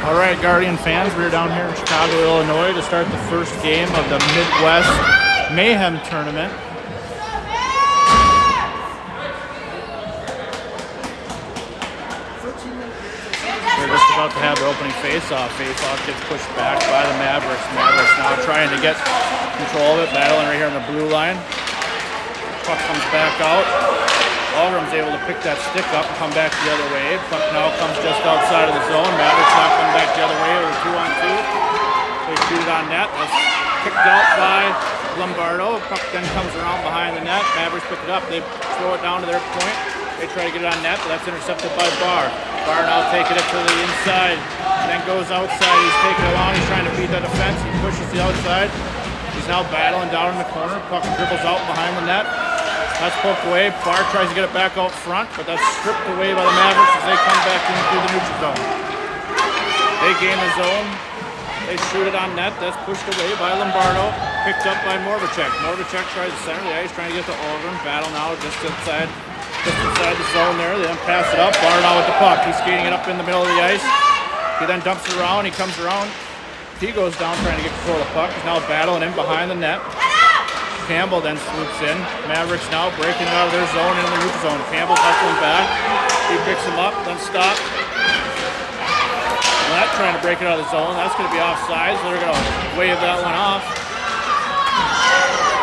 All right, Guardian fans, we're down here in Chicago, Illinois to start the first game of the Midwest Mayhem Tournament. We're just about to have the opening face-off. Face-off gets pushed back by the Mavericks. Mavericks now trying to get control of it, battling right here on the blue line. Puck comes back out. Algrim's able to pick that stick up and come back the other way. Puck now comes just outside of the zone. Mavericks now come back the other way with a 2-on-2. They shoot it on net. That's kicked out by Lombardo. Puck then comes around behind the net. Mavericks pick it up. They throw it down to their point. They try to get it on net, but that's intercepted by Barr. Barr now taking it to the inside and then goes outside. He's taking it along. He's trying to beat the defense. He pushes the outside. He's now battling down in the corner. Puck dribbles out behind the net. That's poked away. Barr tries to get it back out front, but that's stripped away by the Mavericks as they come back in through the neutral zone. They gain the zone. They shoot it on net. That's pushed away by Lombardo. Picked up by Moravcek. Moravcek tries to center the ice, trying to get to Algrim. Battle now just inside the zone there. They then pass it up. Barr now with the puck. He's skating it up in the middle of the ice. He then dumps it around. He comes around. He goes down trying to get control of the puck. He's now battling in behind the net. Campbell then swoops in. Mavericks now breaking out of their zone into the neutral zone. Campbell hustling back. He picks him up, then stops. Not trying to break it out of the zone. That's going to be offside, so they're going to wave that one off.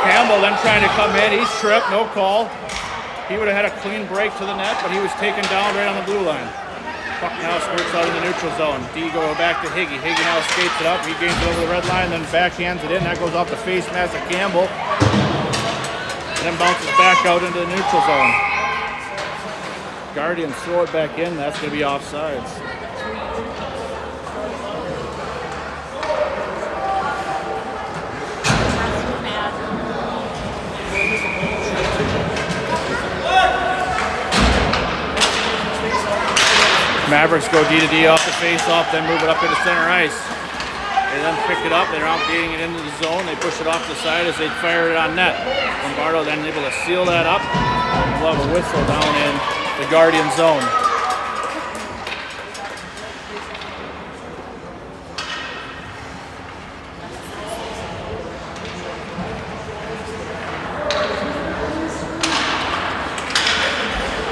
Campbell then trying to come in. He's tripped, no call. He would have had a clean break to the net, but he was taken down right on the blue line. Puck now squirts out in the neutral zone. D go back to Higgy. Higgy now skates it up. He gains it over the red line, then backhands it in. That goes off the face mask of Campbell. And then bounces back out into the neutral zone. Guardians throw it back in. That's going to be offsides. Mavericks go D-to-D off the face-off, then move it up into center ice. They then pick it up. They're out getting it into the zone. They push it off the side as they fire it on net. Lombardo then able to seal that up. We'll have a whistle down in the Guardian zone.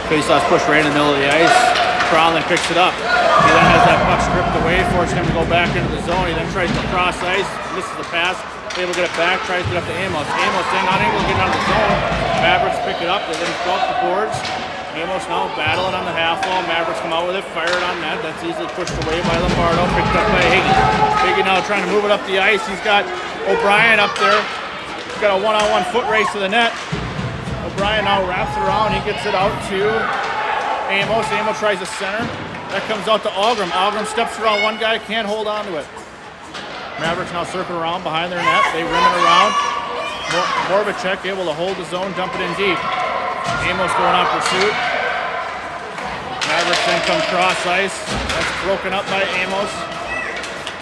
Face-off's pushed right in the middle of the ice. Crowlin picks it up. He then has that puck stripped away, forcing him to go back into the zone. He then tries to cross ice, misses the pass, able to get it back, tries to get up to Amos. Amos then not able to get out of the zone. Mavericks pick it up, they then go up the boards. Amos now battling on the half wall. Mavericks come out with it, fire it on net. That's easily pushed away by Lombardo, picked up by Higgy. Higgy now trying to move it up the ice. He's got O'Brien up there. He's got a one-on-one foot race to the net. O'Brien now wraps it around. He gets it out to Amos. Amos tries to center. That comes out to Algrim. Algrim steps around one guy, can't hold on to it. Mavericks now circle around behind their net. They rim it around. Moravcek able to hold the zone, dump it in deep. Amos going on pursuit. Mavericks then come cross ice. That's broken up by Amos.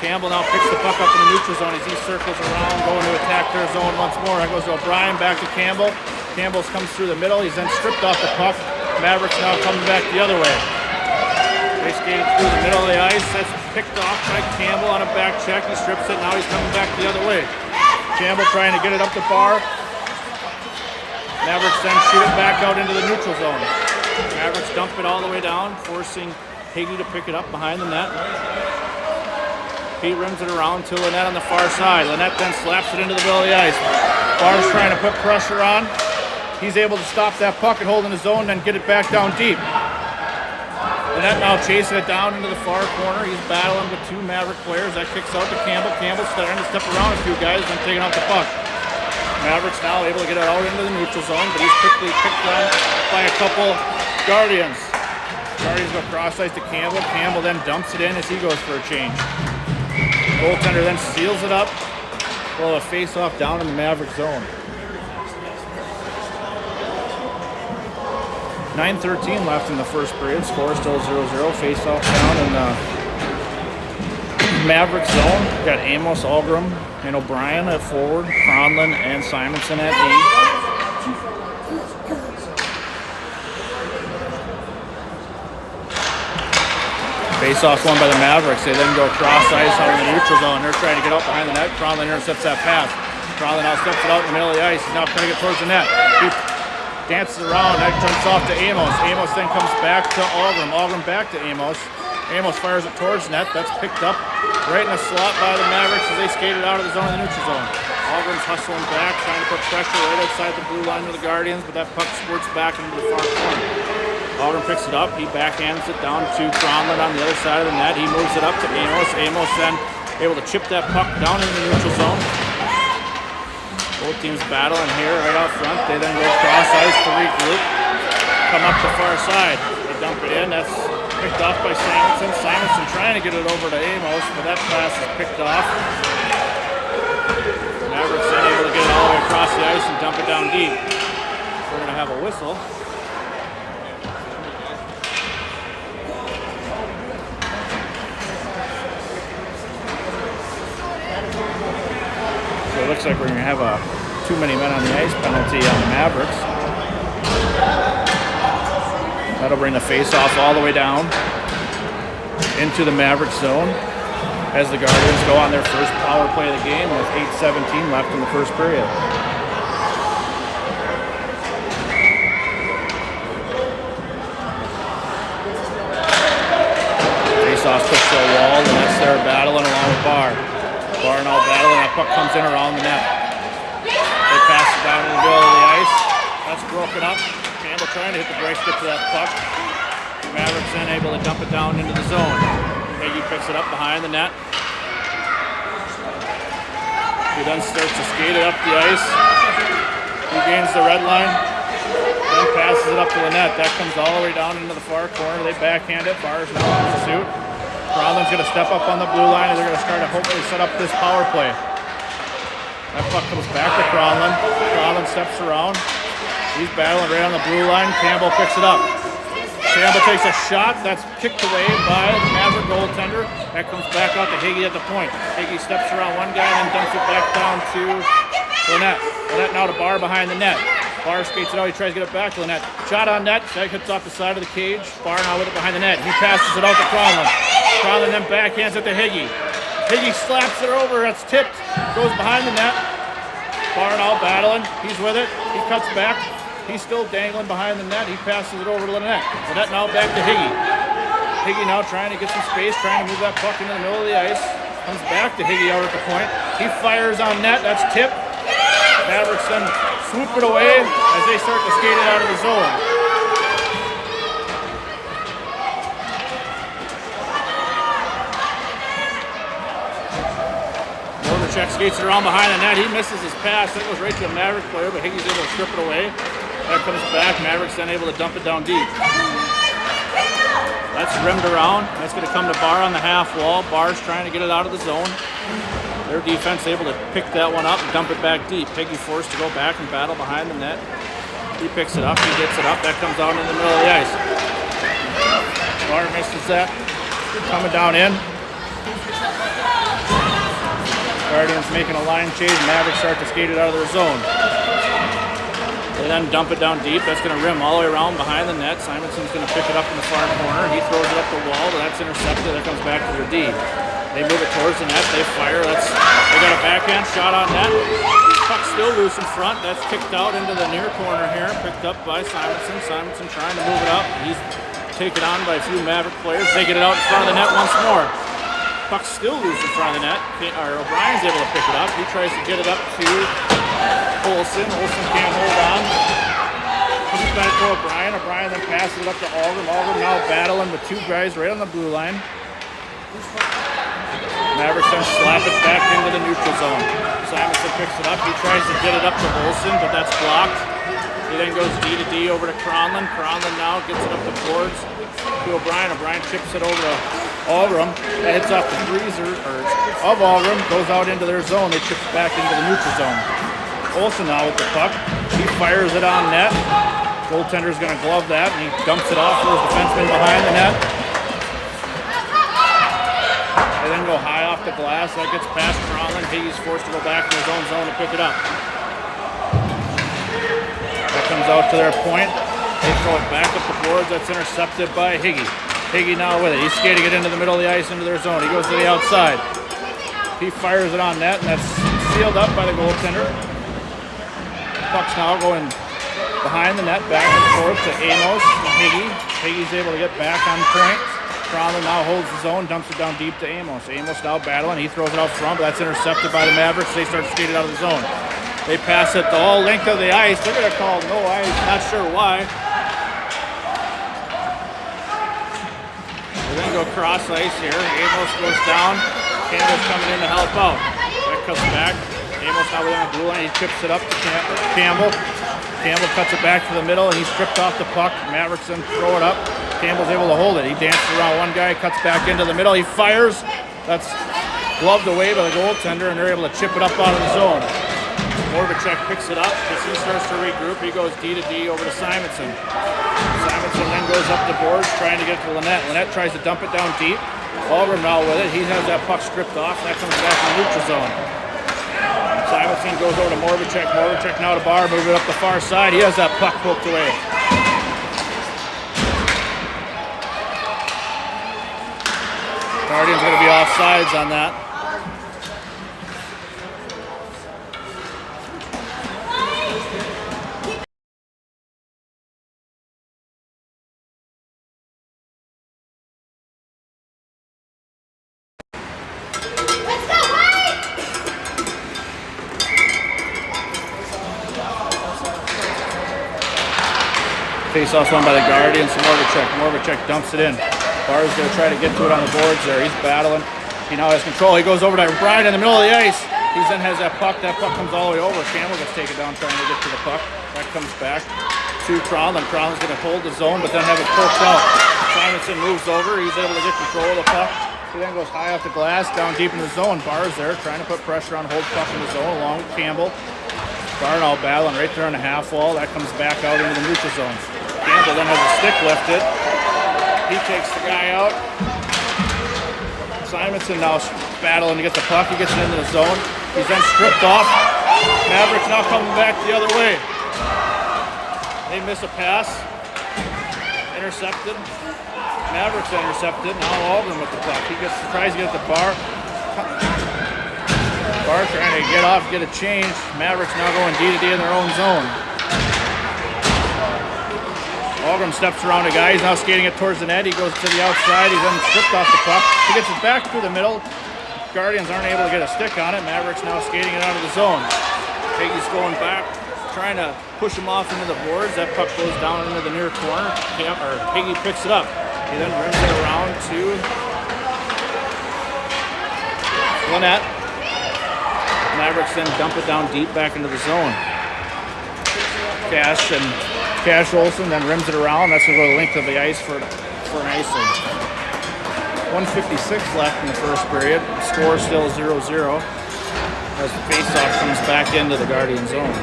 Campbell now picks the puck up in the neutral zone as he circles around, going to attack their zone once more. That goes to O'Brien, back to Campbell. Campbell comes through the middle. He's then stripped off the puck. Mavericks now coming back the other way. They skated through the middle of the ice. That's picked off by Campbell on a back check. He strips it. Now he's coming back the other way. Campbell trying to get it up the bar. Mavericks then shoot it back out into the neutral zone. Mavericks dump it all the way down, forcing Higgy to pick it up behind the net. He rims it around to Lynette on the far side. Lynette then slaps it into the middle of the ice. Barr's trying to put pressure on. He's able to stop that puck and hold in the zone, then get it back down deep. Lynette now chasing it down into the far corner. He's battling with two Maverick players. That kicks out to Campbell. Campbell's starting to step around a few guys and taking out the puck. Mavericks now able to get it out into the neutral zone, but he's quickly picked on by a couple Guardians. Guardians go cross ice to Campbell. Campbell then dumps it in as he goes for a change. Goaltender then seals it up. We'll have a face-off down in the Maverick zone. 9:13 left in the first period. Score still 0-0. Face-off down in the Maverick zone. We've got Amos, Algrim, and O'Brien at forward. Cronlin and Simonson at D. Face-off's won by the Mavericks. They then go cross ice out in the neutral zone. They're trying to get out behind the net. Cronlund intercepts that pass. Cronlund now steps it out in the middle of the ice. He's now trying to get towards the net. He dances around. That jumps off to Amos. Amos then comes back to Algrim. Algrim back to Amos. Amos fires it towards net. That's picked up right in the slot by the Mavericks as they skated out of the zone in the neutral zone. Algrim's hustling back, trying to put pressure right outside the blue line of the Guardians, but that puck squirts back into the far corner. Algrim picks it up. He backhands it down to Cronlund on the other side of the net. He moves it up to Amos. Amos then able to chip that puck down into the neutral zone. Both teams battling here right out front. They then go cross ice to regroup. Come up the far side. They dump it in. That's picked off by Simonson. Simonson trying to get it over to Amos, but that pass is picked off. Mavericks then able to get it all the way across the ice and dump it down deep. We're going to have a whistle. So it looks like we're going to have a too many men on the ice penalty on the Mavericks. That'll bring the face-off all the way down into the Mavericks zone as the Guardians go on their first power play of the game with 8:17 left in the first period. Face-off push to the wall, and that's there battling along with Barr. Barr and all battling, that puck comes in around the net. They pass it down in the middle of the ice. That's broken up. Campbell trying to hit the brakes, get to that puck. Mavericks then able to dump it down into the zone. Hagee picks it up behind the net. He then starts to skate it up the ice. He gains the red line. Then passes it up to the net. That comes all the way down into the far corner. They backhand it. Barr's now in pursuit. Cronlund's going to step up on the blue line, and they're going to start to hopefully set up this power play. That puck comes back to Cronlund. Cronlund steps around. He's battling right on the blue line. Campbell picks it up. Campbell takes a shot. That's kicked away by the Maverick goaltender. That comes back out to Hagee at the point. Hagee steps around one guy and then dumps it back down to Lynette. Lynette now to Barr behind the net. Barr skates it out. He tries to get it back to Lynette. Shot on net. That hits off the side of the cage. Barr now with it behind the net. He passes it out to Cronlund. Cronlund then backhands it to Hagee. Hagee slaps it over. That's tipped. Goes behind the net. Barr now battling. He's with it. He cuts back. He's still dangling behind the net. He passes it over to Lynette. Lynette now back to Hagee. Hagee now trying to get some space, trying to move that puck into the middle of the ice. Comes back to Hagee out at the point. He fires on net. That's tipped. Mavericks then swoop it away as they start to skate it out of the zone. Check skates it around behind the net. He misses his pass. That goes right to a Maverick player, but Hagee's able to strip it away. That comes back. Mavericks then able to dump it down deep. That's rimmed around. That's going to come to Barr on the half wall. Barr's trying to get it out of the zone. Their defense able to pick that one up and dump it back deep. Hagee forced to go back and battle behind the net. He picks it up. He gets it up. That comes out in the middle of the ice. Barr misses that. Coming down in. Guardians making a line change. Mavericks start to skate it out of their zone. They then dump it down deep. That's going to rim all the way around behind the net. Simonson's going to pick it up in the far corner. He throws it up the wall, but that's intercepted. That comes back to their D. They move it towards the net. They fire. They got a backhand shot on net. Puck still loose in front. That's kicked out into the near corner here. Picked up by Simonson. Simonson trying to move it up. He's taken on by a few Maverick players. They get it out in front of the net once more. Puck's still loose in front of the net. O'Brien's able to pick it up. He tries to get it up to Olsen. Olsen can't hold on. Comes back to O'Brien. O'Brien then passes it up to Algrim. Algrim now battling with two guys right on the blue line. Mavericks then slap it back into the neutral zone. Simonson picks it up. He tries to get it up to Olsen, but that's blocked. He then goes D to D over to Cronlund. Cronlund now gets it up the boards to O'Brien. O'Brien chips it over to Algrim. That hits off the freezer of Algrim, goes out into their zone. They chip it back into the neutral zone. Olsen now with the puck. He fires it on net. Goaltender's going to glove that, and he dumps it off to his defenseman behind the net. They then go high off the glass. That gets past Cronlund. Hagee's forced to go back in his own zone to pick it up. That comes out to their point. They throw it back up the boards. That's intercepted by Hagee. Higgy now with it. He's skating it into the middle of the ice, into their zone. He goes to the outside. He fires it on net, and that's sealed up by the goaltender. Puck's now going behind the net, back and forth to Amos and Higgy. Higgy's able to get back on point. Cromlin now holds the zone, dumps it down deep to Amos. Amos now battling. He throws it out front, but that's intercepted by the Mavericks. They start skating out of the zone. They pass it the whole length of the ice. They're going to call no ice. Not sure why. They then go cross ice here. Amos goes down. Campbell's coming in to help out. That comes back. Amos now within the blue line. He chips it up to Campbell. Campbell cuts it back to the middle, and he's stripped off the puck. Mavericks then throw it up. Campbell's able to hold it. He dances around one guy, cuts back into the middle. He fires. That's gloved away by the goaltender, and they're able to chip it up out of the zone. Morvacek picks it up as he starts to regroup. He goes D to D over to Simonson. Simonson then goes up the boards trying to get to Lynette. Lynette tries to dump it down deep. Algrim now with it. He has that puck stripped off. That comes back in the neutral zone. Simonson goes over to Morvacek. Morvacek now to Barr, moving up the far side. He has that puck poked away. Guardian's going to be offsides on that. Face-off won by the Guardians. Morvacek. Morvacek dumps it in. Barr's going to try to get to it on the boards there. He's battling. He now has control. He goes over to Brian in the middle of the ice. He then has that puck. That puck comes all the way over. Campbell gets taken down trying to get to the puck. That comes back to Cromlin. Cromlin's going to hold the zone, but then have it poked out. Simonson moves over. He's able to get control of the puck. He then goes high off the glass, down deep in the zone. Barr's there trying to put pressure on, hold puck in the zone along with Campbell. Barr now battling right there on the half wall. That comes back out into the neutral zone. Campbell then has a stick lifted. He takes the guy out. Simonson now battling to get the puck. He gets it into the zone. He's then stripped off. Mavericks now coming back the other way. They miss a pass. Intercepted. Mavericks intercepted. Now Alden with the puck. He tries to get the Barr. Barr trying to get off, get a change. Mavericks now going D to D in their own zone. Algrim steps around a guy. He's now skating it towards the net. He goes to the outside. He's then stripped off the puck. He gets it back through the middle. Guardians aren't able to get a stick on it. Mavericks now skating it out of the zone. Higgy's going back, trying to push him off into the boards. That puck goes down into the near corner. Higgy picks it up. He then rims it around to Lynette. Mavericks then dump it down deep back into the zone. Cash Olsen then rims it around. That's going to go the length of the ice for an icing. 1:56 left in the first period. The score still 0-0 as the faceoff comes back into the Guardian zone.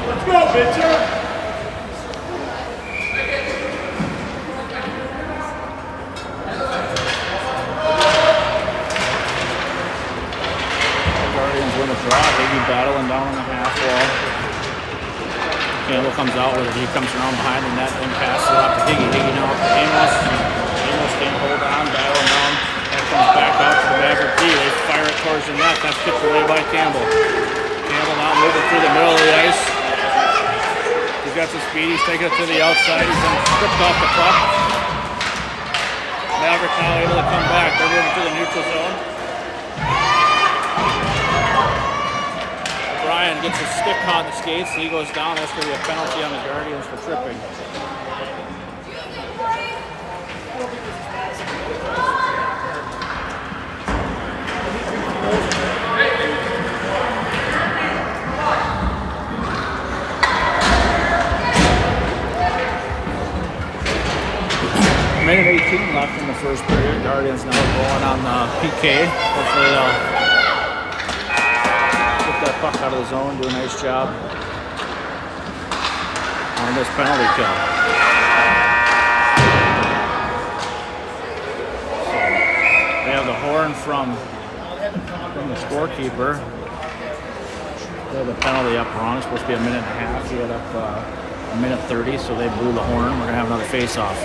Let's go, pitcher! Win the draw. Higgy battling down on the half wall. Campbell comes out with it. He comes around behind the net and passes it off to Higgy. Higgy now up to Amos. Amos can't hold on, battling down. That comes back out to the Maverick D. They fire it towards the net. That's kicked away by Campbell. Campbell now moving through the middle of the ice. He's got some speed. He's taking it to the outside. He's then stripped off the puck. Maverick now able to come back. They're moving to the neutral zone. Brian gets his stick caught in the skates, and he goes down. That's going to be a penalty on the Guardians for tripping. Minute 18 left in the first period. Guardians now going on the PK. Hopefully they'll that puck out of the zone, do a nice job on this penalty kill. So they have the horn from the scorekeeper. They had the penalty up wrong. It's supposed to be a minute and a half. We got up a minute 30, so they blew the horn. We're going to have another face-off.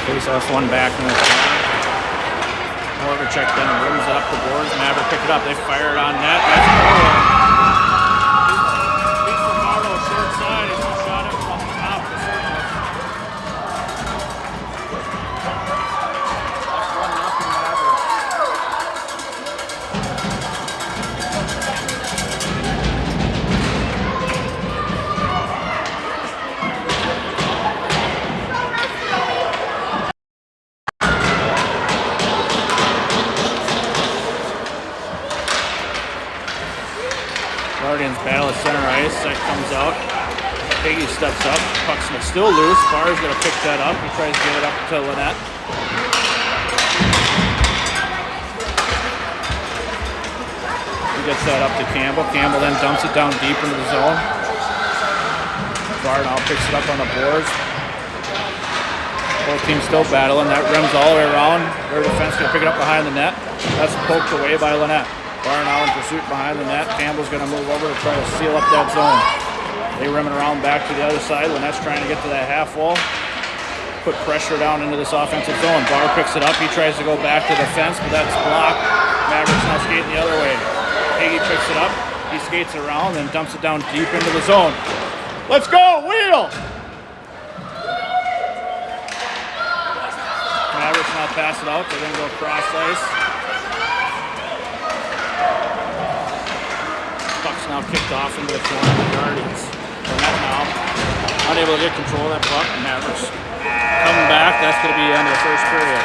Face-off one back in the corner. However, check then rims it up the boards. Maverick pick it up. They fire it on net. That's a goal. Beats Lombardo short side. He's going to shot it from the top of the circle. That's 1-0 Maverick. Guardians battle at center ice. That comes out. Piggy steps up. Puck's still loose. Barr's going to pick that up. He tries to get it up to Lynette. He gets that up to Campbell. Campbell then dumps it down deep into the zone. Barr now picks it up on the boards. Both teams still battling. That rims all the way around. Their defense going to pick it up behind the net. That's poked away by Lynette. Barr now in pursuit behind the net. Campbell's going to move over to try to seal up that zone. They rim it around back to the other side. Lynette's trying to get to that half wall. Put pressure down into this offensive zone. Barr picks it up. He tries to go back to the fence, but that's blocked. Mavericks now skating the other way. Higgy picks it up. He skates around and dumps it down deep into the zone. Let's go! Wheel! Mavericks now pass it out. They're going to go cross ice. Puck's now kicked off into the corner of the Guardians. Lynette now unable to get control of that puck. Mavericks coming back. That's going to be the end of the first period.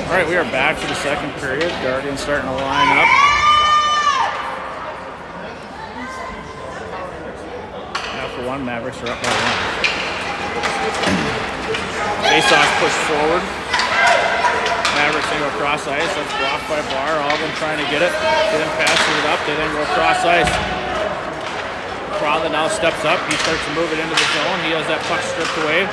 All right, we are back for the second period. Guardians starting to line up. After one, Mavericks are up by one. Face-off pushed forward. Mavericks then go cross ice. That's blocked by Barr. All of them trying to get it. They then passes it up. They then go cross ice. Crowley now steps up. He starts to move it into the zone. He has that puck stripped away.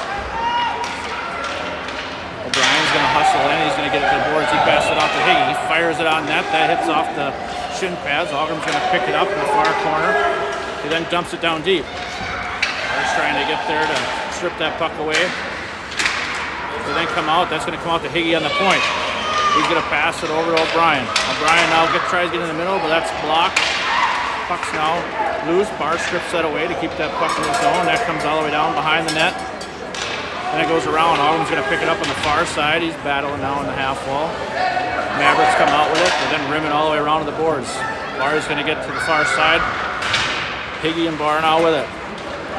O'Brien's going to hustle in. He's going to get it to the boards. He passes it off to Higgy. He fires it on net. That hits off the shin pads. Algrim's going to pick it up in the far corner. He then dumps it down deep. He's trying to get there to strip that puck away. They then come out. That's going to come out to Higgy on the point. He's going to pass it over to O'Brien. O'Brien now tries to get in the middle, but that's blocked. Puck's now loose. Barr strips that away to keep that puck in the zone. That comes all the way down behind the net. Then it goes around. Algrim's going to pick it up on the far side. He's battling now on the half wall. Mavericks come out with it. They then rim it all the way around to the boards. Barr's going to get to the far side. Higgy and Barr now with it.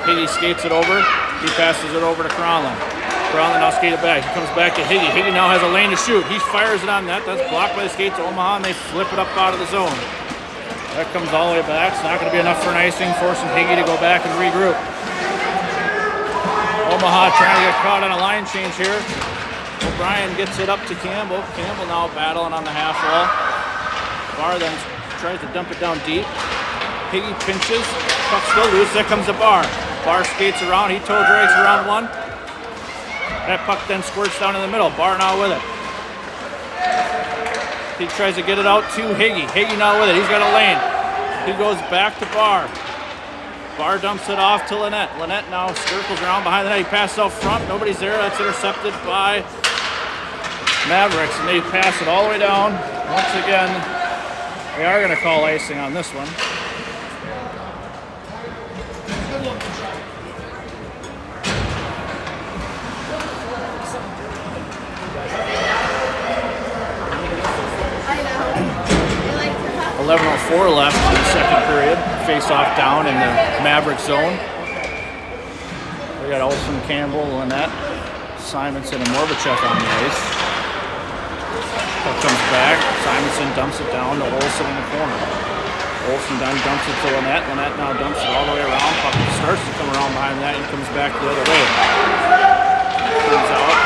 Higgy skates it over. He passes it over to Cronlund. Brown now skated back. He comes back to Higgy. Higgy now has a lane to shoot. He fires it on net. That's blocked by the skates of Omaha, and they flip it up out of the zone. That comes all the way back. It's not going to be enough for an icing, forcing Higgy to go back and regroup. Omaha trying to get caught on a line change here. O'Brien gets it up to Campbell. Campbell now battling on the half wall. Barr then tries to dump it down deep. Higgy pinches. Puck still loose. There comes the Barr. Barr skates around. He toe drags around one. That puck then squirts down in the middle. Barr now with it. He tries to get it out to Higgy. Higgy now with it. He's got a lane. He goes back to Barr. Barr dumps it off to Lynette. Lynette now circles around behind the net. He passes out front. Nobody's there. That's intercepted by Mavericks, and they pass it all the way down. Once again, we are going to call icing on this one. .11:04 left in the second period. Face-off down in the Maverick zone. We got Olsen, Campbell, Lynette, Simonson, and Morvacek on the ice. Puck comes back. Simonson dumps it down to Olsen in the corner. Olsen then dumps it to Lynette. Lynette now dumps it all the way around. Puck starts to come around behind that and comes back the other way. Comes out.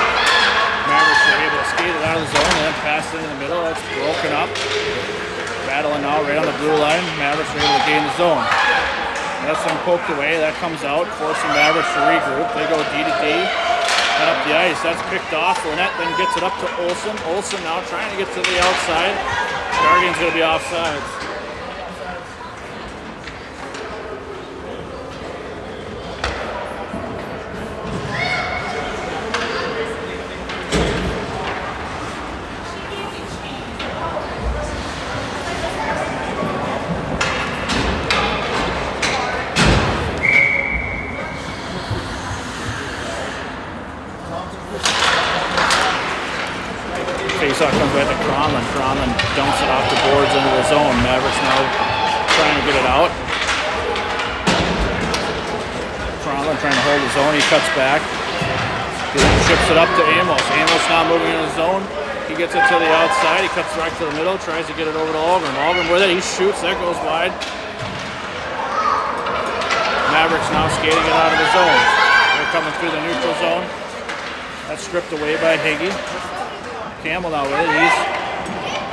Mavericks are able to skate it out of the zone and then pass it in the middle. That's broken up. Battling now right on the blue line. Mavericks are able to gain the zone. That's then poked away. That comes out, forcing Mavericks to regroup. They go D to D. And up the ice. That's picked off. Lynette then gets it up to Olsen. Olsen now trying to get to the outside. Guardian's going to be offsides. Faceoff comes back to Cronlin. Cronlin dumps it off the boards into the zone. Mavericks now trying to get it out. Cronlin trying to hold the zone. He cuts back. He then ships it up to Amos. Amos now moving in the zone. He gets it to the outside. He cuts right to the middle. Tries to get it over to Algren. Algren with it. He shoots. That goes wide. Mavericks now skating it out of the zone. They're coming through the neutral zone. That's stripped away by Higgy. Campbell now with it. He's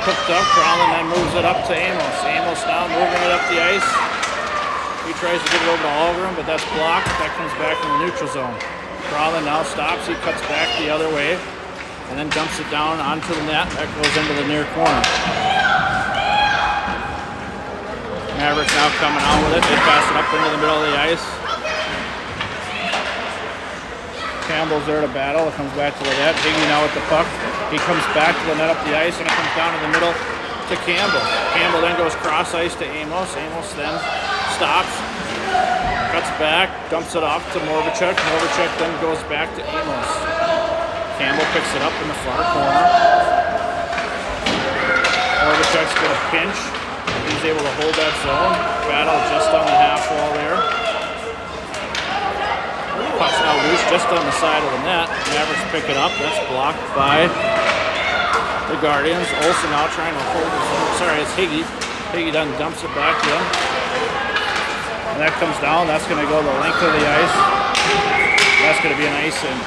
hooked up. Cronlin then moves it up to Amos. Amos now moving it up the ice. He tries to get it over to Algren, but that's blocked. That comes back in the neutral zone. Cronlin now stops. He cuts back the other way and then dumps it down onto the net. That goes into the near corner. Mavericks now coming on with it. They pass it up into the middle of the ice. Campbell's there to battle. It comes back to Lynette. Higgy now with the puck. He comes back to Lynette up the ice, and it comes down in the middle to Campbell. Campbell then goes cross ice to Amos. Amos then stops, cuts back, dumps it off to Morvacek. Morvacek then goes back to Amos. Campbell picks it up in the far corner. Morvacek's going to pinch. He's able to hold that zone. Battle just on the half wall there. Puck's now loose just on the side of the net. Mavericks pick it up. That's blocked by the Guardians. Olsen now trying to hold it. Sorry, it's Higgy. Higgy then dumps it back in. And that comes down. That's going to go the length of the ice. That's going to be an icing.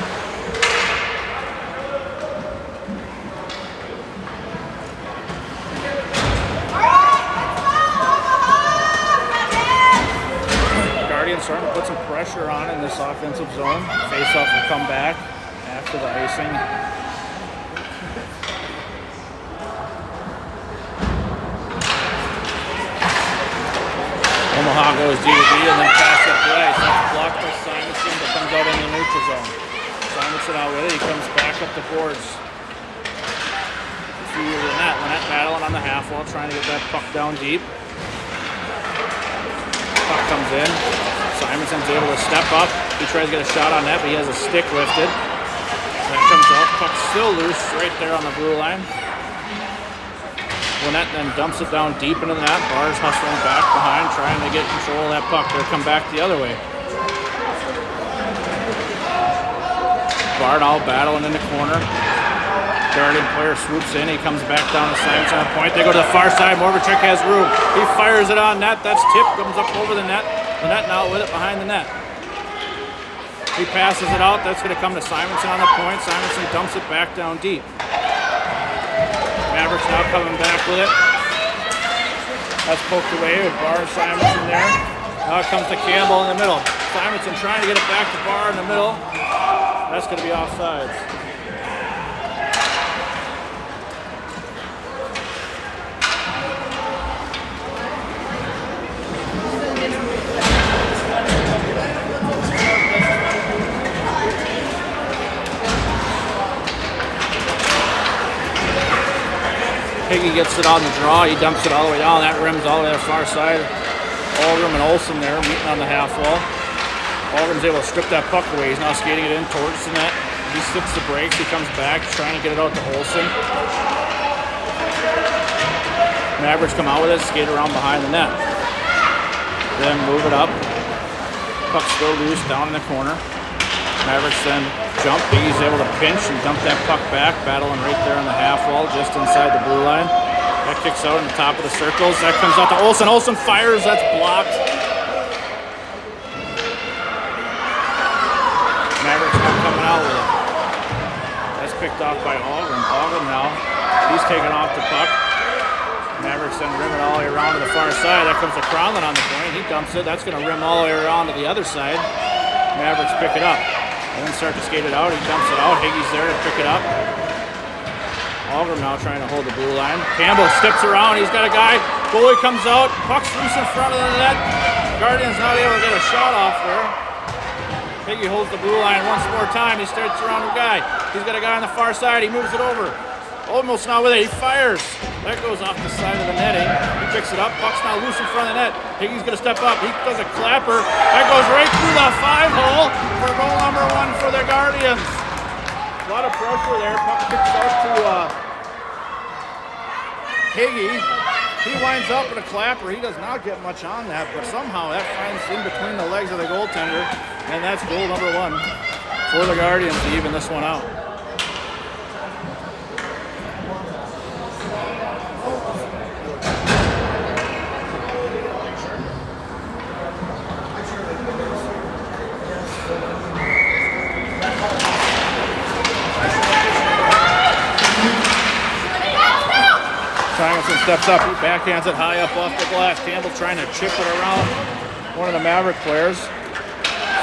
Starting to put some pressure on in this offensive zone. Face-off will come back after the icing. Omaha goes D to D and then pass up the ice. That's blocked by Simonson, but comes out in the neutral zone. Simonson out with it. He comes back up the boards to Lynette. Lynette battling on the half wall, trying to get that puck down deep. Puck comes in. Simonson's able to step up. He tries to get a shot on that, but he has a stick lifted. That comes up. Puck's still loose right there on the blue line. Lynette then dumps it down deep into the net. Barr's hustling back behind, trying to get control of that puck. They'll come back the other way. bar now, battling in the corner. Guardian player swoops in. He comes back down to Simons on the point. They go to the far side. Morvacek has room. He fires it on net. That's tip. Comes up over the net. The net now with it behind the net. He passes it out. That's going to come to Simonson on the point. Simonson dumps it back down deep. Mavericks now coming back with it. That's poked away with Barr and Simonson there. Now it comes to Campbell in the middle. Simonson trying to get it back to Barr in the middle. That's going to be offsides. Higgy gets it on the draw. He dumps it all the way down. That rims all the way to the far side. Algrim and Olsen there meeting on the half wall. Algrim's able to strip that puck away. He's now skating it in towards the net. He slips the brakes. He comes back trying to get it out to Olsen. Mavericks come out with it, skate around behind the net. Then move it up. Puck still loose down in the corner. Mavericks then jump. Biggy's able to pinch and dump that puck back, battling right there on the half wall, just inside the blue line. That kicks out on the top of the circles. That comes out to Olsen. Olsen fires. That's blocked. Mavericks now coming out with it. That's picked off by Algrim. Algrim now, he's taking off the puck. Mavericks then rim it all the way around to the far side. That comes to Cronlin on the point. He dumps it. That's going to rim all the way around to the other side. Mavericks pick it up. And then start to skate it out. He dumps it out. Higgy's there to pick it up. Algrim now trying to hold the blue line. Campbell steps around. He's got a guy. Goalie comes out. Puck's loose in front of the net. Guardian's not able to get a shot off there. Higgy holds the blue line once more time. He starts around the guy. He's got a guy on the far side. He moves it over. Almost now with it. He fires. That goes off the side of the netting. He picks it up. Puck's now loose in front of the net. Higgy's going to step up. He does a clapper. That goes right through the 5-hole for goal number 1 for the Guardians. A lot of pressure there. Puck kicks out to Higgy. He winds up with a clapper. He does not get much on that, but somehow that finds in between the legs of the goaltender, and that's goal number 1 for the Guardians to even this one out. Simonson steps up, he backhands it high up off the glass. Campbell trying to chip it around one of the Maverick players.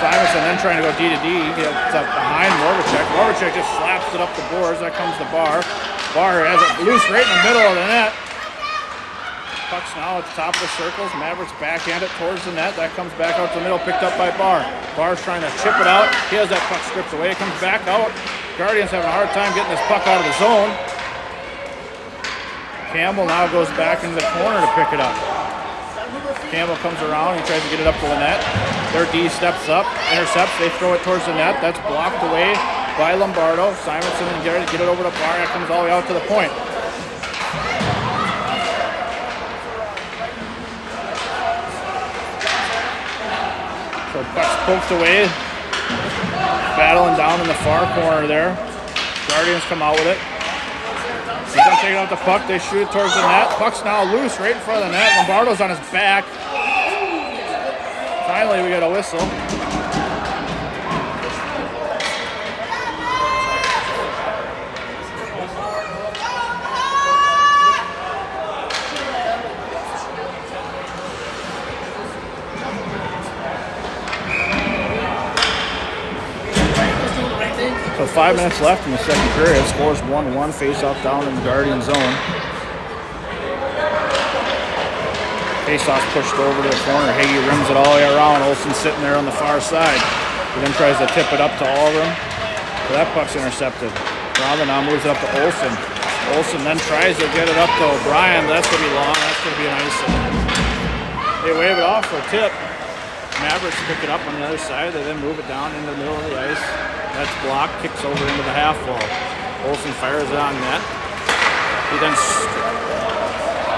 Simonson then trying to go D to D. He gets up behind Morvacek. Morvacek just slaps it up the boards. That comes to Barr. Barr has it loose right in the middle of the net. Puck's now at the top of the circles. Mavericks backhand it towards the net. That comes back out to the middle, picked up by Barr. Barr's trying to chip it out. He has that puck stripped away. It comes back out. Guardians having a hard time getting this puck out of the zone. Campbell now goes back into the corner to pick it up. Campbell comes around, he tries to get it up to the net. Their D steps up, intercepts, they throw it towards the net. That's blocked away by Lombardo. Simonson and Garrett get it over to Barr. That comes all the way out to the point. So puck's poked away. Battling down in the far corner there. Guardians come out with it. He's going to take it out the puck. They shoot it towards the net. Puck's now loose right in front of the net. Lombardo's on his back. Finally, we get a whistle. So 5 minutes left in the second period. Scores 1-1. Face-off down in the Guardian zone. Face-off pushed over to the corner. Higgy rims it all the way around. Olsen sitting there on the far side. He then tries to tip it up to Algrim. So that puck's intercepted. Cronlin now moves it up to Olsen. Olsen then tries to get it up to O'Brien. That's going to be long. That's going to be an icing. They wave it off for a tip. Mavericks pick it up on the other side. They then move it down into the middle of the ice. That's blocked, kicks over into the half wall. Olsen fires it on net. He then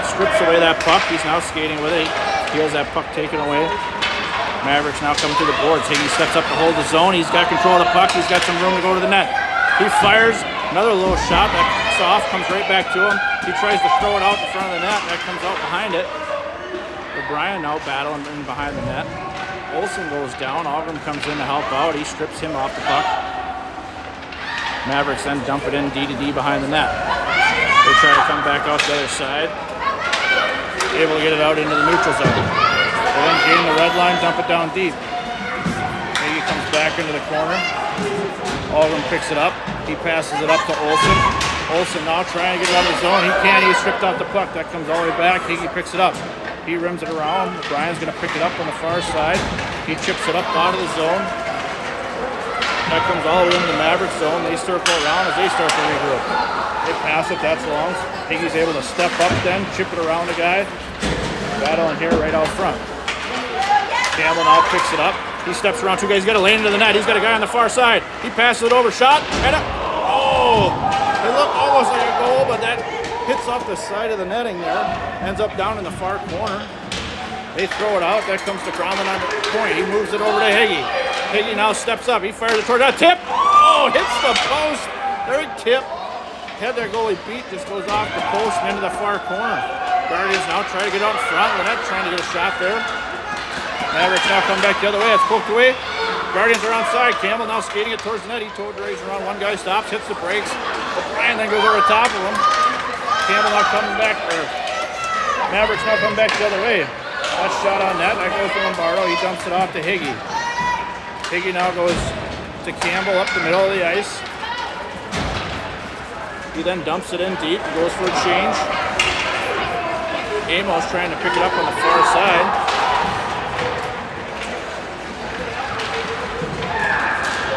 strips away that puck. He's now skating with it. He has that puck taken away. Mavericks now coming through the boards. Higgy steps up to hold the zone. He's got control of the puck. He's got some room to go to the net. He fires another little shot. That's off, comes right back to him. He tries to throw it out in front of the net. That comes out behind it. O'Brien now battling in behind the net. Olsen goes down. Ogren comes in to help out. He strips him off the puck. Mavericks then dump it in D-to-D behind the net. They try to come back off the other side. Able to get it out into the neutral zone. They then gain the red line, dump it down deep. Higgy comes back into the corner. Ogren picks it up. He passes it up to Olsen. Olsen now trying to get it out of the zone. He can't. He's stripped out the puck. That comes all the way back. Higgy picks it up. He rims it around. Brian's going to pick it up on the far side. He chips it up out of the zone. That comes all the way into the Maverick zone. They circle around as they start to regroup. They pass it. That's long. Higgy's able to step up then, chip it around the guy. Battling here right out front. Campbell now picks it up. He steps around two guys. He's got a lane into the net. He's got a guy on the far side. He passes it over. Shot. And oh! It looked almost like a goal, but that hits off the side of the netting there. Ends up down in the far corner. They throw it out. That comes to Gromlin on the point. He moves it over to Higgy. Higgy now steps up. He fires it toward that tip. Oh! Hits the post. Very tip. Had their goalie beat. Just goes off the post and into the far corner. Guardians now try to get out in front. Lynette trying to get a shot there. Mavericks now come back the other way. It's poked away. Guardians are onside. Campbell now skating it towards the net. He towed the raise around. One guy stops, hits the brakes. O'Brien then goes over the top of him. Campbell now coming back. Mavericks now come back the other way. That shot on net. That goes to Lombardo. He dumps it off to Higgy. Higgy now goes to Campbell up the middle of the ice. He then dumps it in deep. He goes for a change. Amos trying to pick it up on the far side.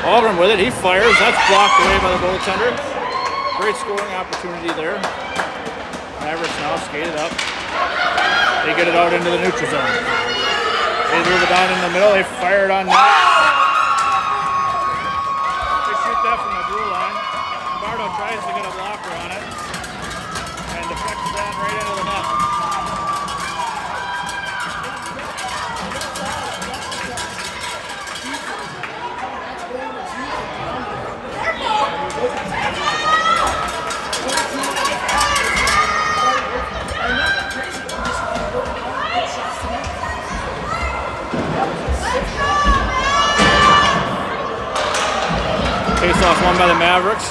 Ogren with it. He fires. That's blocked away by the goaltender. Great scoring opportunity there. Mavericks now skate it up. They get it out into the neutral zone. They move it down in the middle. They fire it on net. They shoot that from the blue line. Bardo tries to get a blocker on it and deflects that right into the net. Face-off won by the Mavericks.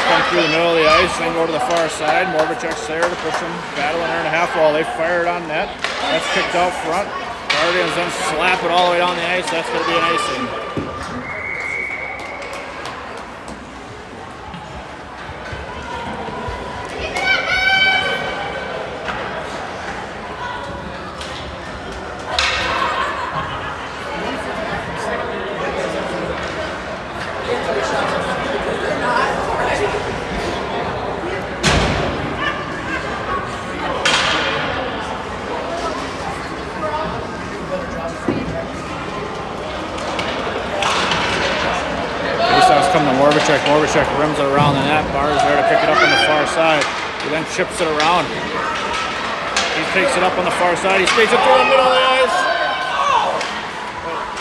Come through the middle of the ice, then go to the far side. Morvacek's there to push them. Battling there in a half wall. They fire it on net. That's kicked out front. Guardians then slap it all the way down the ice. That's going to be an icing. Morvacek rims it around the net. Barr's there to pick it up on the far side. He then chips it around. He takes it up on the far side. He skates it through the middle of the ice.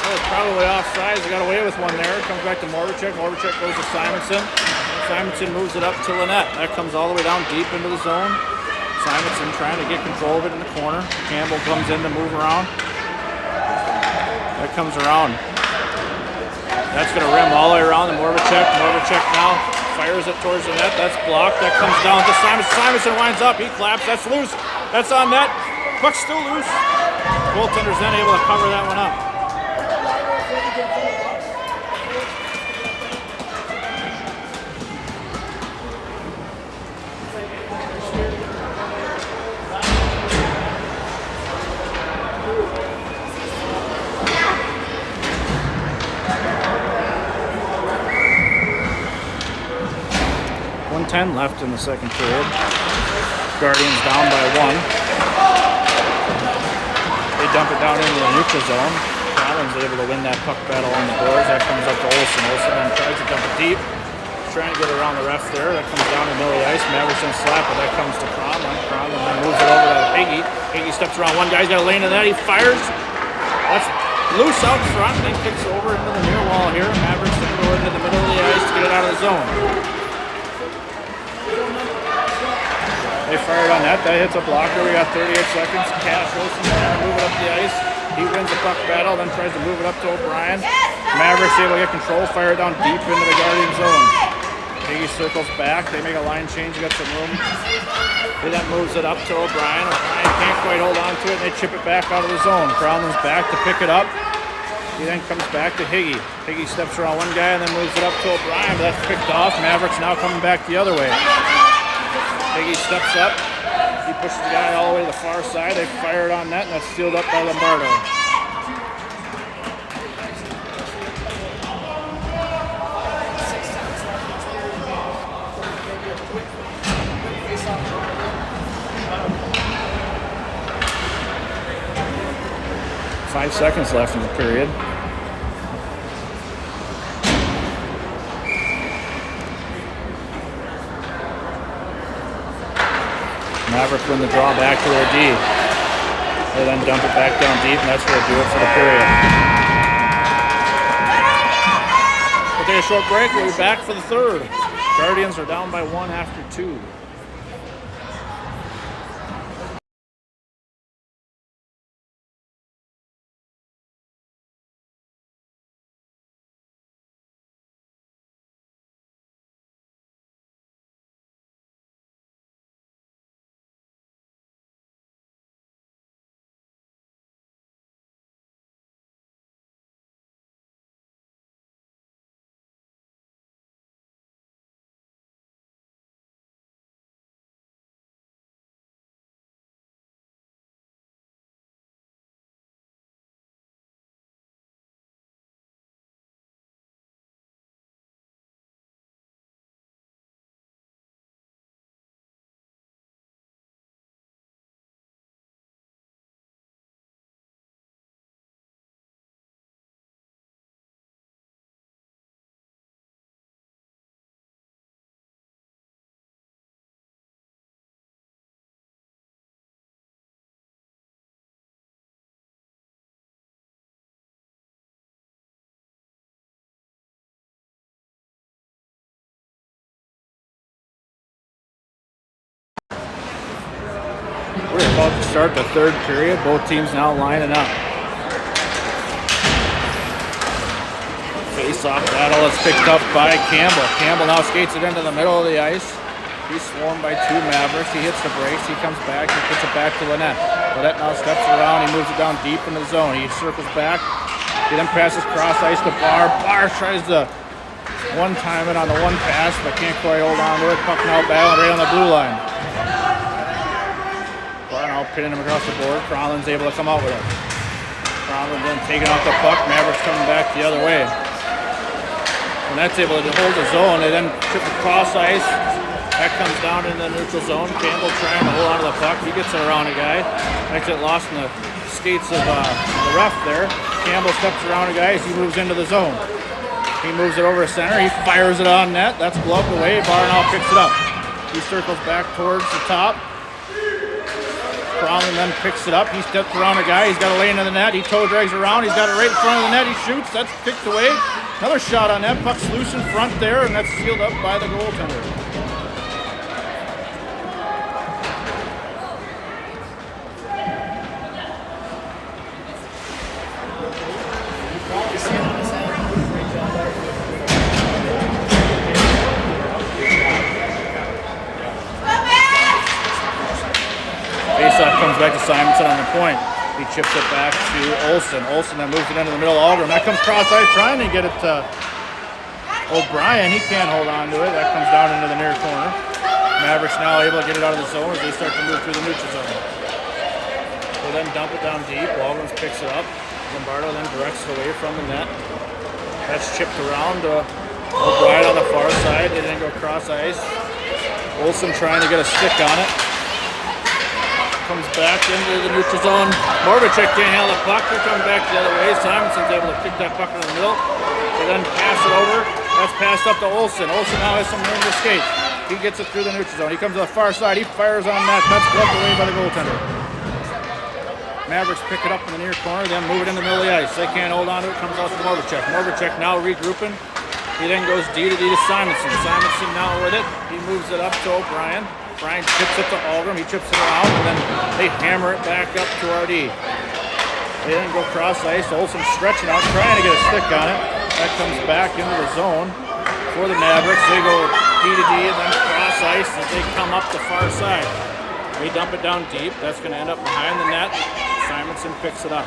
That was probably offside. He got away with one there. Comes back to Morvacek. Morvacek goes to Simonson. Simonson moves it up to Lynette. That comes all the way down deep into the zone. Simonson trying to get control of it in the corner. Campbell comes in to move around. That comes around. That's going to rim all the way around the Morvacek. Morvacek now fires it towards the net. That's blocked. That comes down to Simonson. Simonson winds up. He claps. That's loose. That's on net. Puck's still loose. Goaltender's then able to cover that one up. Left in the second period. Guardians down by 1. They dump it down into the neutral zone. Collins able to win that puck battle on the boards. That comes up to Olsen. Olsen then tries to dump it deep. trying to get around the ref there. That comes down the middle of the ice. Mavericks in slap, but that comes to Cromlin. Cromlin then moves it over to Higgy. Higgy steps around one guy. He's got a lane to that. He fires. That's loose out front. Then kicks over into the near wall here. Mavericks then go into the middle of the ice to get it out of the zone. They fired on that. That hits a blocker. We got 38 seconds. Cash Wilson trying to move it up the ice. He wins the puck battle, then tries to move it up to O'Brien. Mavericks able to get control, fire it down deep into the Guardian zone. Higgy circles back. They make a line change, got some room. He then moves it up to O'Brien. O'Brien can't quite hold on to it, and they chip it back out of the zone. Cromlin's back to pick it up. He then comes back to Higgy. Higgy steps around one guy and then moves it up to O'Brien, but that's picked off. Mavericks now coming back the other way. Higgy steps up. He pushes the guy all the way to the far side. They fire it on net, and that's sealed up by Lombardo. Five seconds left in the period. Mavericks win the draw back to their D. They then dump it back down deep, and that's going to do it for the period. We'll take a short break. We'll be back for the third. Guardians are down by 1 after 2. We're about to start the third period. Both teams now lining up. Face-off battle is picked up by Campbell. Campbell now skates it into the middle of the ice. He's swarmed by 2 Mavericks. He hits the brakes. He comes back. He puts it back to Lynette. Lynette now steps around. He moves it down deep in the zone. He circles back. He then passes cross ice to Barr. Barr tries to one-time it on the one pass, but can't quite hold on to it. Puck now battling right on the blue line. Barr now pinning him across the board. Cromlin's able to come out with it. Cromlin then taking off the puck. Mavericks coming back the other way. And that's able to hold the zone. They then trip across ice. That comes down in the neutral zone. Campbell trying to hold on to the puck. He gets it around a guy. Makes it lost in the skates of the ref there. Campbell steps around a guy as he moves into the zone. He moves it over to center. He fires it on net. That's gloved away. Barr now picks it up. He circles back towards the top. Cromlin then picks it up. He steps around a guy. He's got a lane in the net. He toe drags around. He's got it right in front of the net. He shoots. That's kicked away. Another shot on net. Puck's loose in front there, and that's sealed up by the goaltender. Faceoff comes back to Simonson on the point. He chips it back to Olsen. Olsen then moves it into the middle of Algren. That comes cross-ice trying to get it to O'Brien. He can't hold on to it. That comes down into the near corner. Mavericks now able to get it out of the zone as they start to move through the neutral zone. They then dump it down deep. Walgreens picks it up. Lombardo then directs it away from the net. That's chipped around to O'Brien on the far side. They then go cross-ice. Olsen trying to get a stick on it. Comes back into the neutral zone. Moravchik can't handle the puck. They're coming back the other way. Simonson's able to kick that puck in the middle. They then pass it over. That's passed up to Olsen. Olsen now has some room to skate. He gets it through the neutral zone. He comes to the far side. He fires on that. That's blocked away by the goaltender. Mavericks pick it up in the near corner, then move it in the middle of the ice. They can't hold on to it. Comes out to Moravchuk. Moravchuk now regrouping. He then goes D to Simonson. Simonson now with it. He moves it up to O'Brien. O'Brien chips it to Algrim. He chips it around, and then they hammer it back up to RD. They then go cross ice. Olsen stretching out, trying to get a stick on it. That comes back into the zone for the Mavericks. They go D to D and then cross ice as they come up the far side. They dump it down deep. That's going to end up behind the net. Simonson picks it up.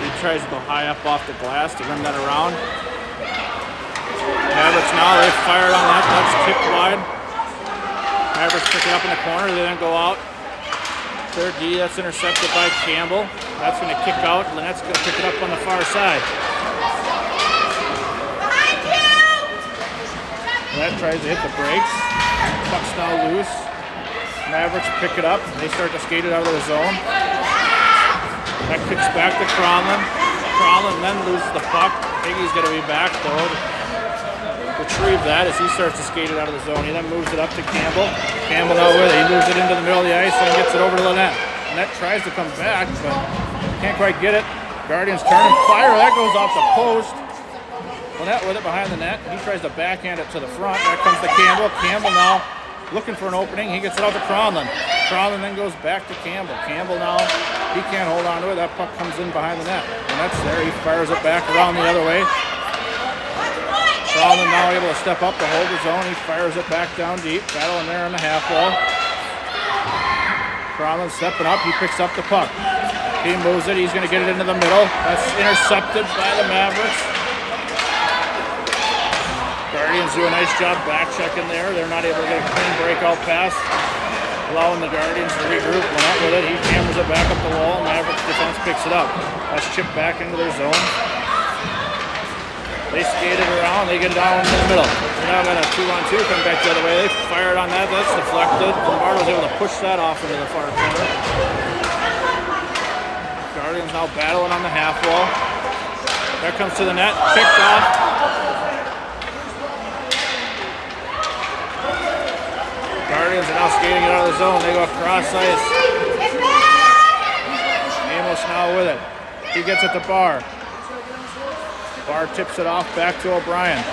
He tries to go high up off the glass to rim that around. Mavericks now, they've fired on that. That's kicked wide. Mavericks pick it up in the corner. They then go out. Third D, that's intercepted by Campbell. That's going to kick out. Lynette's going to pick it up on the far side. That tries to hit the brakes. Puck's now loose. Mavericks pick it up. They start to skate it out of the zone. That kicks back to Cronlin. Cronlin then loses the puck. Higgy's going to be back though to retrieve that as he starts to skate it out of the zone. He then moves it up to Campbell. Campbell now with it. He moves it into the middle of the ice and gets it over to Lynette. Lynette tries to come back, but can't quite get it. Guardians turn and fire. That goes off the post. Lynette with it behind the net. He tries to backhand it to the front. That comes to Campbell. Campbell now looking for an opening. He gets it out to Cronlin. Cronlin then goes back to Campbell. Campbell now, he can't hold on to it. That puck comes in behind the net. Lynette's there. He fires it back around the other way. Cronlin now able to step up to hold his own. He fires it back down deep. Battling there on the half wall. Cronlin stepping up. He picks up the puck. He moves it. He's going to get it into the middle. That's intercepted by the Mavericks. Guardians do a nice job back checking there. They're not able to get a clean breakout pass, allowing the Guardians to regroup. Lynette with it. He hammers it back up the wall. Mavericks defense picks it up. That's chipped back into their zone. They skate it around. They get it down in the middle. They're now got a 2-on-2 come back the other way. They fired on that. That's deflected. Lombardo's able to push that off into the far corner. Guardians now battling on the half wall. There comes to the net. Picked off. Guardians are now skating it out of the zone. They go across ice. Amos now with it. He gets it to Barr. Barr tips it off back to O'Brien.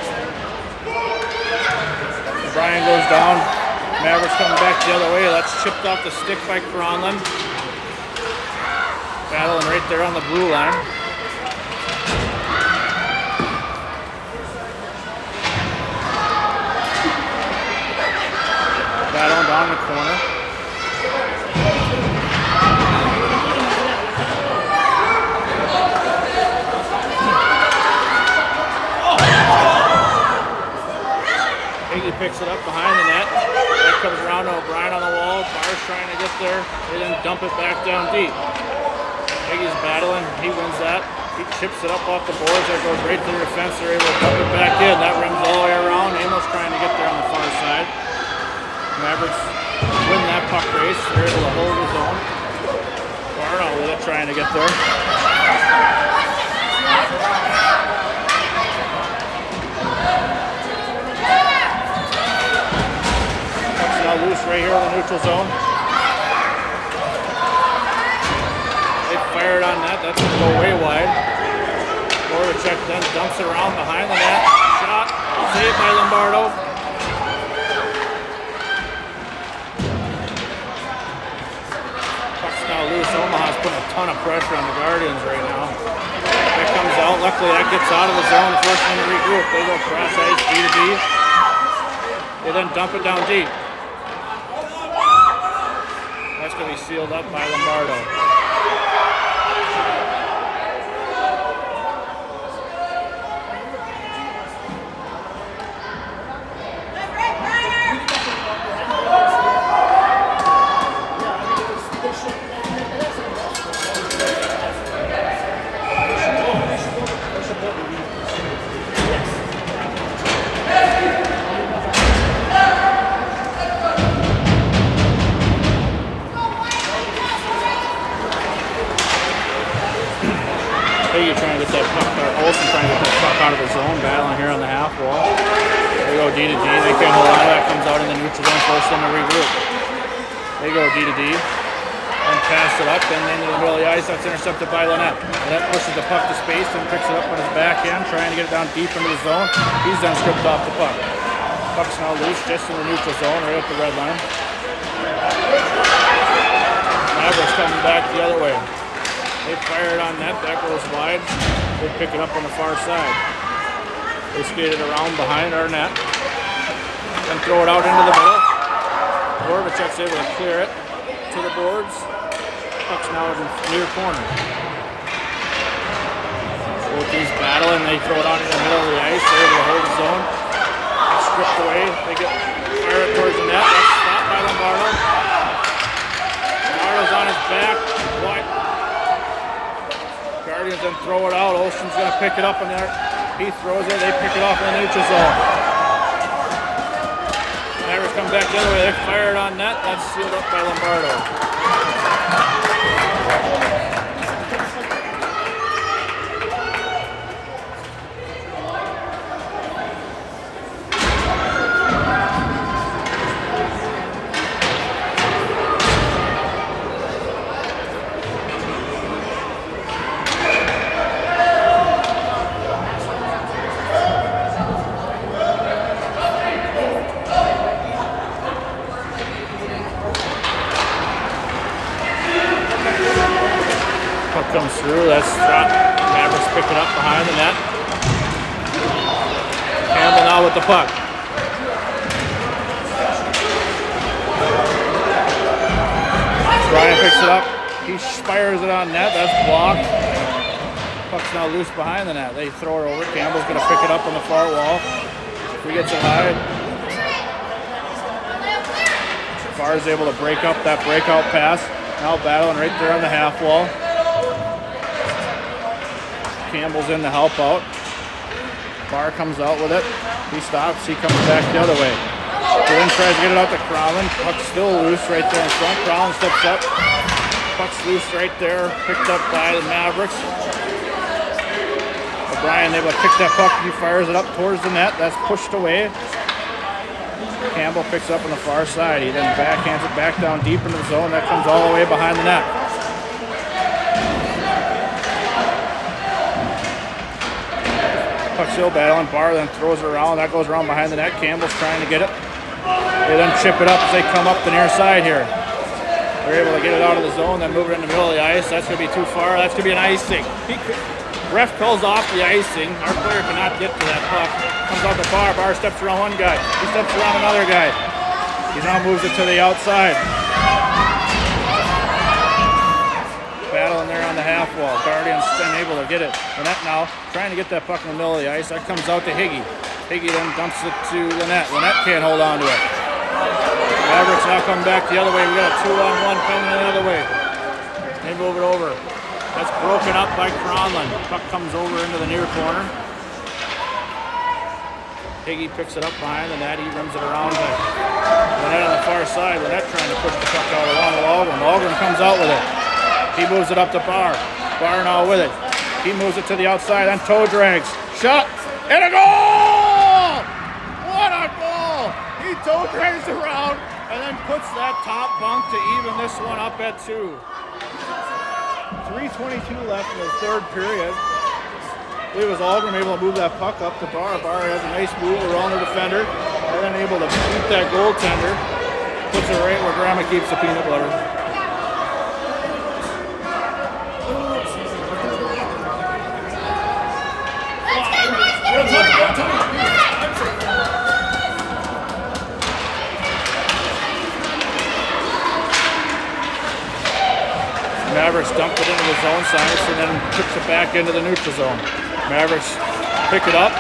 O'Brien goes down. Mavericks coming back the other way. That's chipped off the stick by Cronlin. Battling right there on the blue line. Battling down the corner. Higgy picks it up behind the net. That comes around to O'Brien on the wall. Barr's trying to get there. They then dump it back down deep. Higgy's battling. He wins that. He chips it up off the boards. That goes right to the defense. They're able to dump it back in. That rims all the way around. Amos trying to get there on the far side. Mavericks win that puck race. They're able to hold his own. Barno with it, trying to get there. Puck's now loose right here in the neutral zone. They fired on that. That's going to go way wide. Moravchuk then dumps it around behind the net. Shot. Saved by Lombardo. Now loose. Omaha's putting a ton of pressure on the Guardians right now. That comes out. Luckily, that gets out of the zone. The first one to regroup. They go cross ice, D to D. They then dump it down deep. That's going to be sealed up by Lombardo. out of the zone, battling here on the half wall. They go D to D. They can't hold on to that. Comes out in the neutral zone, force them to regroup. They go D to D. And pass it up, and into the middle of the ice. That's intercepted by Lynette. Lynette pushes the puck to space and picks it up on his backhand, trying to get it down deep into the zone. He's then stripped off the puck. Puck's now loose just in the neutral zone, right at the red line. Mavericks coming back the other way. They fire it on net, that goes wide. They pick it up on the far side. They skate it around behind our net. And throw it out into the middle. Voracek's able to clear it to the boards. Puck's now in the near corner. Both these battling, they throw it out in the middle of the ice. They're able to hold the zone. It's stripped away. They fire it towards the net. That's stopped by Lombardo. Lombardo's on his back. Wide. Guardians then throw it out. Olsen's going to pick it up in there. He throws it. They pick it off in the neutral zone. Mavericks come back the other way. They fire it on net. That's sealed up by Lombardo. Comes through, that's Mavericks pick it up behind the net. Campbell now with the puck. Brian picks it up, he fires it on net, that's blocked. Puck's now loose behind the net. They throw it over, Campbell's going to pick it up on the far wall. If he gets it high. Farr's able to break up that breakout pass. Now battling right there on the half wall. Campbell's in to help out. Barr comes out with it. He stops. He comes back the other way. Then tries to get it out to Crowlin. Puck's still loose right there in front. Crowlin steps up. Puck's loose right there. Picked up by the Mavericks. O'Brien able to pick that puck. He fires it up towards the net. That's pushed away. Campbell picks up on the far side. He then backhands it back down deep into the zone. That comes all the way behind the net. Puck still battling. Barr then throws it around. That goes around behind the net. Campbell's trying to get it. They then chip it up as they come up the near side here. They're able to get it out of the zone, then move it in the middle of the ice. That's going to be too far. That's going to be an icing. Ref calls off the icing. Our player cannot get to that puck. Comes out the bar. Barr steps around one guy. He steps around another guy. He now moves it to the outside. Battling there on the half wall. Guardians unable to get it. Lynette now trying to get that puck in the middle of the ice. That comes out to Higgy. Higgy then dumps it to Lynette. Lynette can't hold on to it. Mavericks now come back the other way. We got a 2-on-1 coming the other way. They move it over. That's broken up by Cronlund. Puck comes over into the near corner. Higgy picks it up behind the net. He runs it around by Lynette on the far side. Lynette trying to push the puck out along with Algren. Algren comes out with it. He moves it up to Barr. Barr now with it. He moves it to the outside on toe drags. Shot and a goal! What a goal! He toe drags around and then puts that top bunk to even this one up at 2. 3:22 left in the third period. I believe it was Algren able to move that puck up to Barr. Barr has a nice move around the defender and then able to beat that goaltender. Puts it right where Grandma keeps the peanut butter. Mavericks dumped it into the zone side and then puts it back into the neutral zone. Mavericks pick it up.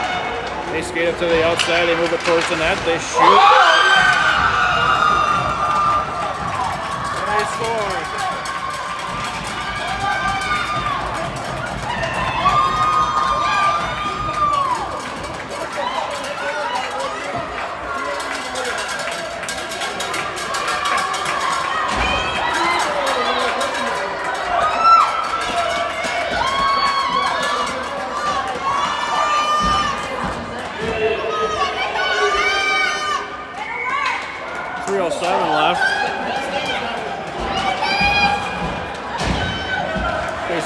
They skate it to the outside. They move it towards the net. They shoot. And they score.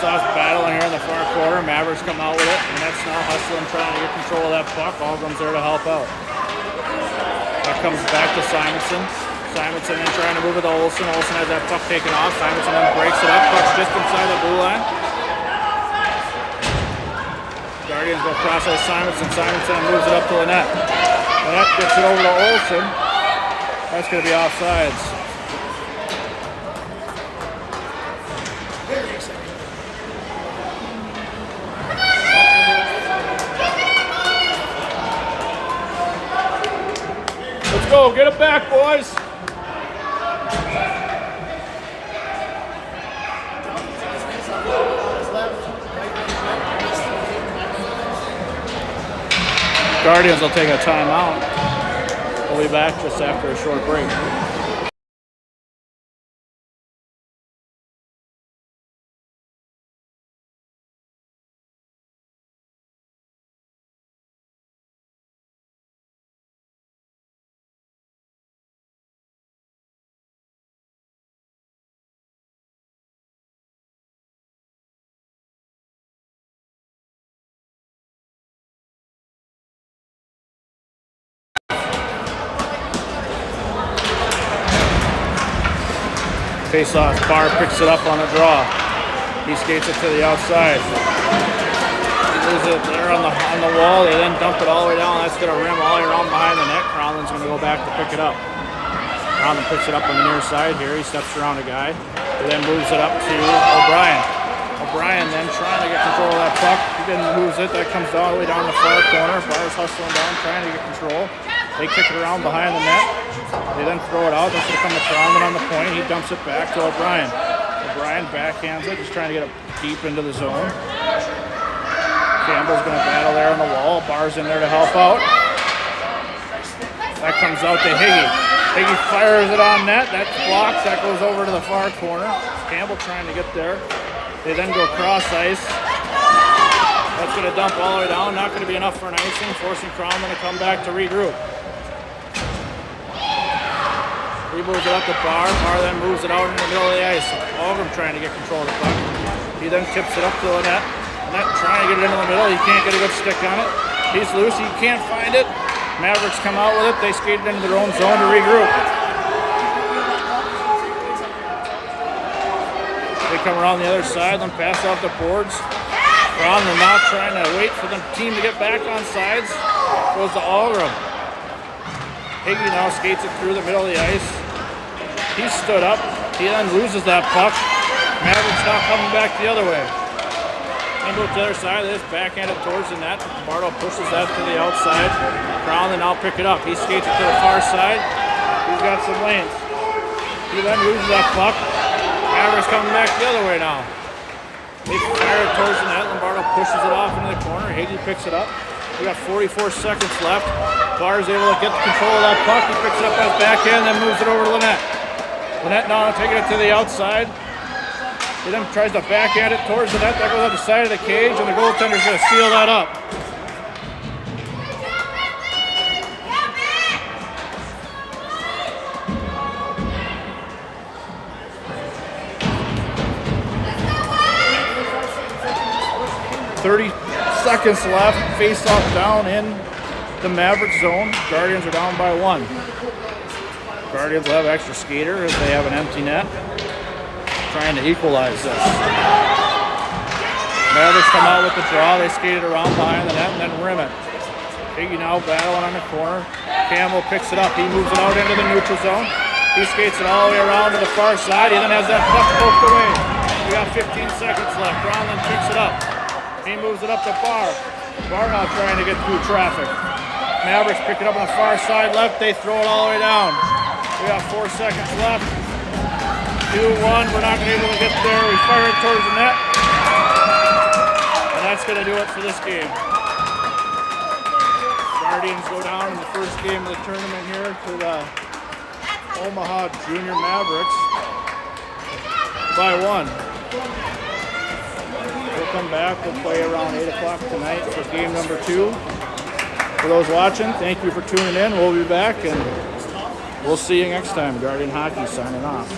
Face-off's battling here in the far corner. Mavericks come out with it. And that's now hustling, trying to get control of that puck. Algrim's there to help out. That comes back to Simonson. Simonson then trying to move it to Olsen. Olsen has that puck taken off. Simonson then breaks it up. Puck's just inside the blue line. Guardians go cross out Simonson. Simonson moves it up to Lynette. Lynette gets it over to Olsen. That's going to be offsides. Let's go. Get it back, boys. Guardians will take a timeout. We'll be back just after a short break. Face-off, Barr picks it up on the draw. He skates it to the outside. He moves it there on the wall. They then dump it all the way down. That's going to rim all the way around behind the net. Crowland's going to go back to pick it up. Crowland picks it up on the near side here. He steps around a guy. He then moves it up to O'Brien. O'Brien then trying to get control of that puck. He then moves it. That comes all the way down the far corner. Barr's hustling down, trying to get control. They kick it around behind the net. They then throw it out. That's going to come to Crowland on the point. He dumps it back to O'Brien. O'Brien backhands it, just trying to get it deep into the zone. Campbell's going to battle there on the wall. Barr's in there to help out. That comes out to Higgy. Higgy fires it on net. That's blocked. That goes over to the far corner. Campbell trying to get there. They then go cross ice. That's going to dump all the way down. Not going to be enough for an icing, forcing Crowland to come back to regroup. He moves it up to Barr. Barr then moves it out in the middle of the ice. Algrim trying to get control of the puck. He then tips it up to Lynette. Lynette trying to get it into the middle. He can't get a good stick on it. He's loose. He can't find it. Mavericks come out with it. They skate it into their own zone to regroup. They come around the other side, then pass off the boards. Crowland now trying to wait for the team to get back on sides. Goes to Algrim. Higgy now skates it through the middle of the ice. He stood up. He then loses that puck. Mavericks now coming back the other way. They move to the other side of this, backhand it towards the net. Bardo pushes that to the outside. Crowland now pick it up. He skates it to the far side. He's got some lanes. He then loses that puck. Mavericks coming back the other way now. They fire it towards the net. Lombardo pushes it off into the corner. Higgy picks it up. We got 44 seconds left. Barr's able to get control of that puck. He picks it up on his backhand, then moves it over to Lynette. Lynette now taking it to the outside. He then tries to backhand it towards the net. That goes up the side of the cage, and the goaltender's going to seal that up. Seconds left. Face off down in the Mavericks zone. Guardians are down by 1. Guardians will have extra skater as they have an empty net. Trying to equalize this. Mavericks come out with the draw. They skate it around behind the net and then rim it. Higgy now battling on the corner. Campbell picks it up. He moves it out into the neutral zone. He skates it all the way around to the far side. He then has that puck poked away. We got 15 seconds left. Brown then picks it up. He moves it up to Barr. Barr now trying to get through traffic. Mavericks pick it up on the far side left. They throw it all the way down. We got 4 seconds left. 2-1. We're not going to be able to get there. We fire it towards the net. And that's going to do it for this game. Guardians go down in the first game of the tournament here to the Omaha JR Mavericks by 1. We'll come back. We'll play around 8 o'clock tonight for game number 2. For those watching, thank you for tuning in. We'll be back, and we'll see you next time. Guardian Hockey signing off.